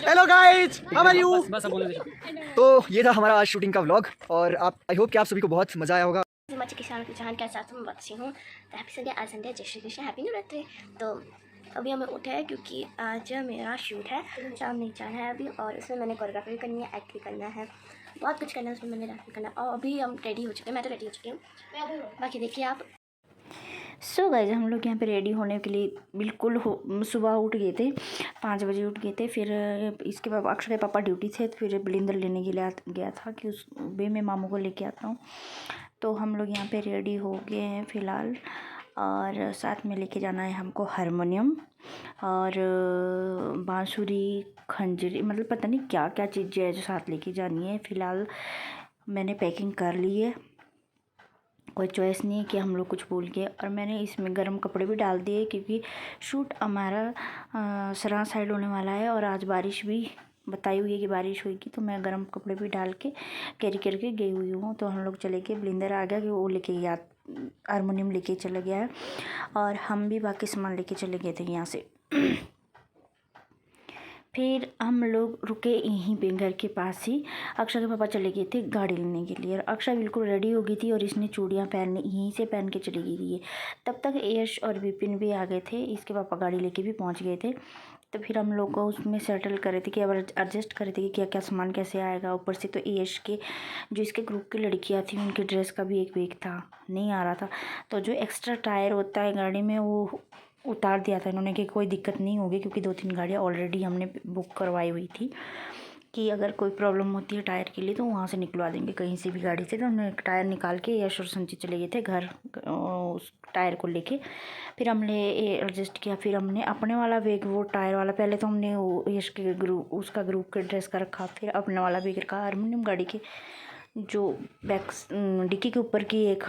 Hello guys, how are you. तो ये था हमारा आज शूटिंग का व्लॉग और आप आई होप कि आप सभी को बहुत मजा आया होगा। किसान जहान के साथ मैं बच्ची हूँ। तो हैप्पी संडे, आज संडे, जय Shri Krishna, happy new year. तो अभी हमें उठे हैं क्योंकि आज मेरा शूट है, शाम नहीं जाना है अभी, और इसमें मैंने कोरियोग्राफी भी करनी है, एक्ट भी करना है, बहुत कुछ करना है उसमें, मैंने डांस भी करना है। और अभी हम रेडी हो चुके हैं, मैं तो रेडी हो चुकी हूँ, बाकी देखिए आप। सो गाइस, हम लोग यहाँ पे रेडी होने के लिए बिल्कुल सुबह उठ गए थे, 5 बजे उठ गए थे। फिर इसके बाद अक्षय के पापा ड्यूटी थे, तो फिर बलिंदर लेने के लिए गया था कि उस बे में मामू को लेके आता हूँ। तो हम लोग यहाँ पे रेडी हो गए हैं फ़िलहाल, और साथ में लेके जाना है हमको हारमोनियम और बांसुरी, खंजरी, मतलब पता नहीं क्या क्या चीज़ें है जो साथ लेके जानी है। फ़िलहाल मैंने पैकिंग कर ली है, कोई चॉइस नहीं है कि हम लोग कुछ भूल गए। और मैंने इसमें गर्म कपड़े भी डाल दिए क्योंकि शूट हमारा सराह साइड होने वाला है और आज बारिश भी बताई हुई है कि बारिश होगी, तो मैं गर्म कपड़े भी डाल के कैरी करके गई हुई हूँ। तो हम लोग चले गए, बलिंदर आ गया कि वो लेके गया, हारमोनियम लेके चला गया है, और हम भी बाकी सामान लेके चले गए थे यहाँ से। फिर हम लोग रुके यहीं पे घर के पास ही। अक्षय के पापा चले गए थे गाड़ी लेने के लिए, और अक्षय बिल्कुल रेडी हो गई थी और इसने चूड़ियाँ यहीं से पहन के चली गई थी। तब तक यश और विपिन भी आ गए थे, इसके पापा गाड़ी लेके भी पहुंच गए थे। तो फिर हम लोग को उसमें सेटल करे थे कि अब एडजस्ट करे थे कि क्या क्या सामान कैसे आएगा। ऊपर से तो यश के जो इसके ग्रुप की लड़कियाँ थी, उनकी ड्रेस का भी एक बैग था, नहीं आ रहा था। तो जो एक्स्ट्रा टायर होता है गाड़ी में, वो उतार दिया था इन्होंने कि कोई दिक्कत नहीं होगी, क्योंकि 2-3 गाड़ियाँ ऑलरेडी हमने बुक करवाई हुई थी कि अगर कोई प्रॉब्लम होती है टायर के लिए तो वहाँ से निकलवा देंगे कहीं से भी गाड़ी से। तो हमने टायर निकाल के यश और संचित चले गए थे घर उस टायर को लेके। फिर हमने एडजस्ट किया, फिर हमने अपने वाला बैग, वो टायर वाला, पहले तो हमने वो यश के ग्रुप, उसका ग्रुप के ड्रेस का रखा, फिर अपने वाला बैग रखा हारमोनियम गाड़ी के जो बैक डिक्की के ऊपर की एक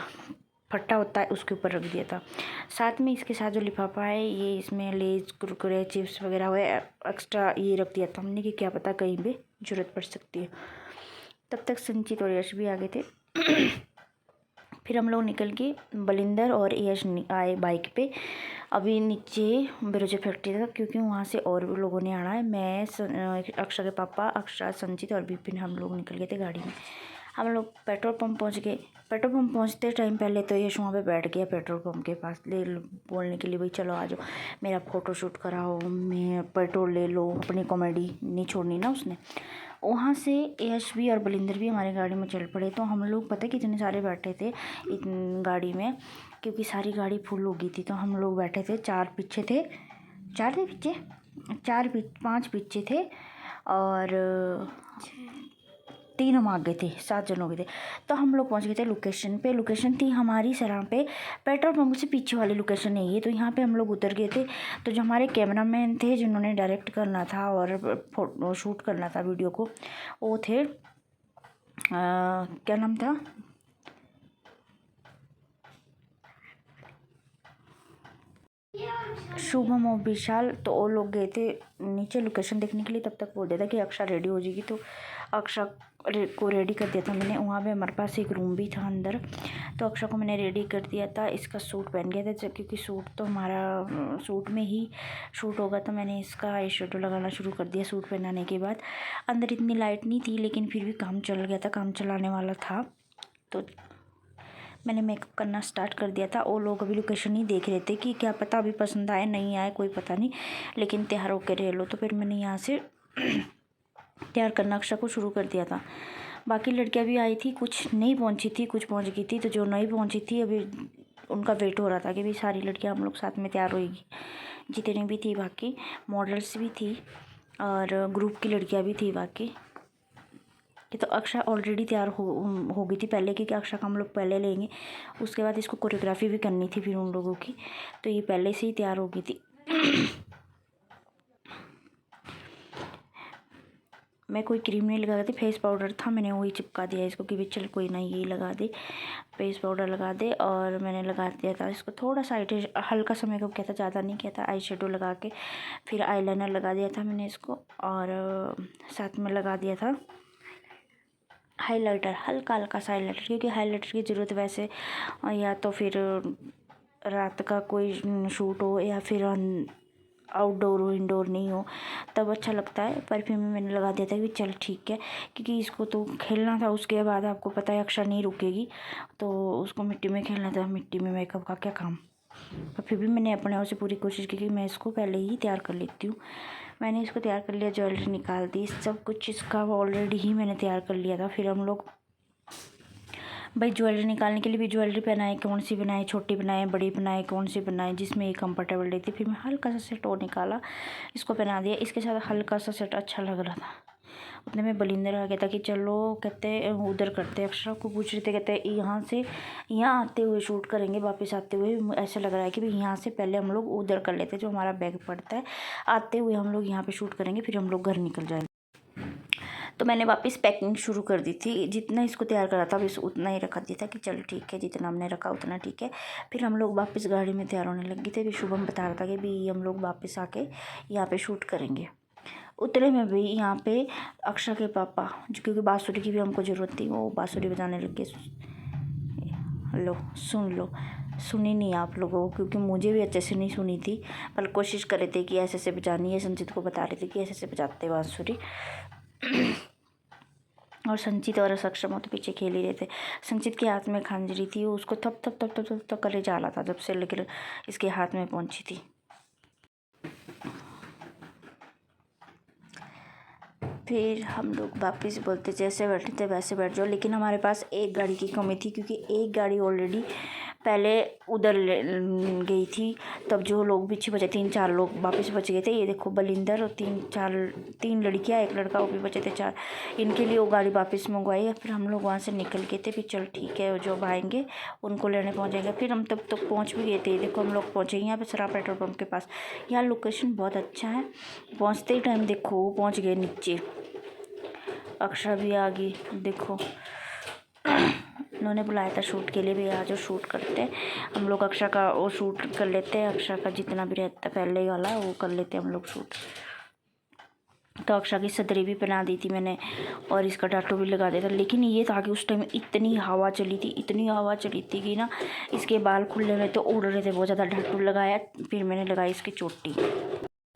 फट्टा होता है उसके ऊपर रख दिया था। साथ में इसके साथ जो लिफाफा है, ये इसमें लेज, कुरकुरे, चिप्स वगैरह हुए एक्स्ट्रा ये रख दिया था हमने कि क्या पता कहीं पे ज़रूरत पड़ सकती है। तब तक संचित और यश भी आ गए थे। फिर हम लोग निकल के, बलिंदर और यश आए बाइक पे। अभी नीचे बिरोजा फैक्ट्री था क्योंकि वहाँ से और भी लोगों ने आना है। मैं, अक्षय के पापा, अक्षरा, संचित और विपिन, हम लोग निकल गए थे गाड़ी में। हम लोग पेट्रोल पंप पहुँच गए। पेट्रोल पंप पहुँचते टाइम पहले तो यश वहाँ पे बैठ गया पेट्रोल पंप के पास, बोलने के लिए, भाई चलो आ जाओ मेरा फ़ोटो शूट कराओ, मैं पेट्रोल ले लो, अपनी कॉमेडी नहीं छोड़नी ना उसने। वहाँ से यश भी और बलिंदर भी हमारी गाड़ी में चल पड़े। तो हम लोग पता है कितने सारे बैठे थे गाड़ी में, क्योंकि सारी गाड़ी फुल हो गई थी। तो हम लोग बैठे थे, 4 पीछे थे, 4 थे पीछे, 5 पीछे थे और 3 हम आगे थे, 7 जन हो गए थे। तो हम लोग पहुंच गए थे लोकेशन पे। लोकेशन थी हमारी सराह पे, पेट्रोल पंप से पीछे वाली लोकेशन है ये। तो यहाँ पे हम लोग उतर गए थे। तो जो हमारे कैमरामैन थे जिन्होंने डायरेक्ट करना था और फोटो शूट करना था वीडियो को, वो थे क्या नाम था, शुभम और विशाल। तो वो लोग गए थे नीचे लोकेशन देखने के लिए। तब तक बोल दिया था कि अक्षा रेडी हो जाएगी, तो अक्षा को रेडी कर दिया था मैंने। वहाँ पे हमारे पास एक रूम भी था अंदर, तो अक्षा को मैंने रेडी कर दिया था। इसका सूट पहन गया था क्योंकि सूट तो हमारा सूट में ही शूट होगा, तो मैंने इसका आई शेडो लगाना शुरू कर दिया सूट पहनाने के बाद। अंदर इतनी लाइट नहीं थी, लेकिन फिर भी काम चल गया था, काम चलाने वाला था। तो मैंने मेकअप करना स्टार्ट कर दिया था। वो लोग अभी लोकेशन ही देख रहे थे कि क्या पता अभी पसंद आए नहीं आए, कोई पता नहीं, लेकिन तैयार होकर रह लो। तो फिर मैंने यहाँ से तैयार करना अक्षा को शुरू कर दिया था। बाकी लड़कियाँ भी आई थी, कुछ नहीं पहुँची थी, कुछ पहुँच गई थी। तो जो नहीं पहुँची थी अभी उनका वेट हो रहा था कि भाई सारी लड़कियाँ हम लोग साथ में तैयार होएगी, जितनी भी थी, बाकी मॉडल्स भी थी और ग्रुप की लड़कियाँ भी थी बाकी। तो अक्षा ऑलरेडी तैयार हो गई थी पहले, क्योंकि अक्षा का हम लोग पहले लेंगे, उसके बाद इसको कोरियोग्राफी भी करनी थी फिर उन लोगों की, तो ये पहले से ही तैयार हो गई थी। मैं कोई क्रीम नहीं लगा थी, फेस पाउडर था, मैंने वही चिपका दिया इसको कि चल कोई ना यही लगा दे, फेस पाउडर लगा दे। और मैंने लगा दिया था इसको थोड़ा सा हल्का सा मेकअप किया था, ज़्यादा नहीं किया था। आई शेडो लगा के फिर आईलाइनर लगा दिया था मैंने इसको, और साथ में लगा दिया था हाइलाइटर, हल्का हल्का सा हाइलाइटर, क्योंकि हाइलाइटर की ज़रूरत वैसे, या तो फिर रात का कोई शूट हो या फिर आउटडोर हो इंडोर नहीं हो तब अच्छा लगता है। परफ्यूम में मैंने लगा दिया था कि चल ठीक है, क्योंकि इसको तो खेलना था। उसके बाद आपको पता है अक्षा नहीं रुकेगी, तो उसको मिट्टी में खेलना था। मिट्टी में मेकअप का क्या काम। पर फिर भी मैंने अपने ओर से पूरी कोशिश की कि मैं इसको पहले ही तैयार कर लेती हूँ। मैंने इसको तैयार कर लिया, ज्वेलरी निकाल दी, सब कुछ इसका ऑलरेडी ही मैंने तैयार कर लिया था। फिर हम लोग भाई ज्वेलरी निकालने के लिए भी ज्वेलरी पहनाए, कौन सी बनाए, छोटी बनाए, बड़ी बनाए, कौन सी बनाए जिसमें ये कंफर्टेबल रहती। फिर मैं हल्का सा सेट और निकाला, इसको पहना दिया। इसके साथ हल्का सा सेट अच्छा लग रहा था। उतने में बलिंदर आ गया था कि चलो कहते उधर करते। अक्षरा को पूछ रहे थे, कहते यहाँ से यहाँ आते हुए शूट करेंगे, वापस आते हुए ऐसा लग रहा है कि भाई यहाँ से पहले हम लोग उधर कर लेते जो हमारा बैग पड़ता है, आते हुए हम लोग यहाँ पे शूट करेंगे, फिर हम लोग घर निकल जाएंगे। तो मैंने वापस पैकिंग शुरू कर दी थी। जितना इसको तैयार करा था बस उतना ही रखा दिया था कि चल ठीक है, जितना हमने रखा उतना ठीक है। फिर हम लोग वापस गाड़ी में तैयार होने लग गए थे। फिर शुभम बता रहा था कि भी हम लोग वापस आके यहाँ पे शूट करेंगे। उतरे में भी यहाँ पे अक्षरा के पापा, क्योंकि बाँसुरी की भी हमको ज़रूरत थी, वो बाँसुरी बजाने लग गए। लो सुन लो, सुनी नहीं आप लोगों को, क्योंकि मुझे भी अच्छे से नहीं सुनी थी, पर कोशिश कर रहे थे कि ऐसे ऐसे बजानी है। संजीत को बता रहे थे कि ऐसे ऐसे बजाते बाँसुरी। और संचित और सक्षम तो पीछे खेल ही रहे थे। संचित के हाथ में खंजरी थी, उसको थप थप थप थप थप करे जा रहा था जब से लेकर इसके हाथ में पहुंची थी। फिर हम लोग वापस बोलते जैसे बैठे थे वैसे बैठ जाओ, लेकिन हमारे पास एक गाड़ी की कमी थी, क्योंकि एक गाड़ी ऑलरेडी पहले उधर गई थी। तब जो लोग पीछे बचे 3-4 लोग वापस बच गए थे। ये देखो बलिंदर और 3 लड़कियां, एक लड़का, वो भी बचे थे 4। इनके लिए वो गाड़ी वापस मंगवाई। फिर हम लोग वहाँ से निकल गए थे। फिर चल ठीक है, जो आएंगे उनको लेने पहुँचेंगे। फिर हम तब तक पहुँच भी गए थे। देखो हम लोग पहुँचे यहाँ पर सराफ पेट्रोल पंप के पास। यहाँ लोकेशन बहुत अच्छा है। पहुँचते ही टाइम देखो वो पहुँच गए नीचे। अक्षरा भी आ गई। देखो उन्होंने बुलाया था शूट के लिए, भी आज शूट करते हैं हम लोग। अक्षरा का वो शूट कर लेते हैं, अक्षरा का जितना भी रहता है पहले ही वाला वो कर लेते हैं हम लोग शूट। तो अक्षरा की सदरी भी पहना दी थी मैंने, और इसका टाटू भी लगा दिया था। लेकिन ये था कि उस टाइम इतनी हवा चली थी, इतनी हवा चली थी कि ना इसके बाल खुले में तो उड़ रहे थे बहुत ज़्यादा। टाटू लगाया, फिर मैंने लगाई इसकी चोटी।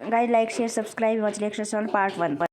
Guys like share subscribe watch lecture part 1 पर।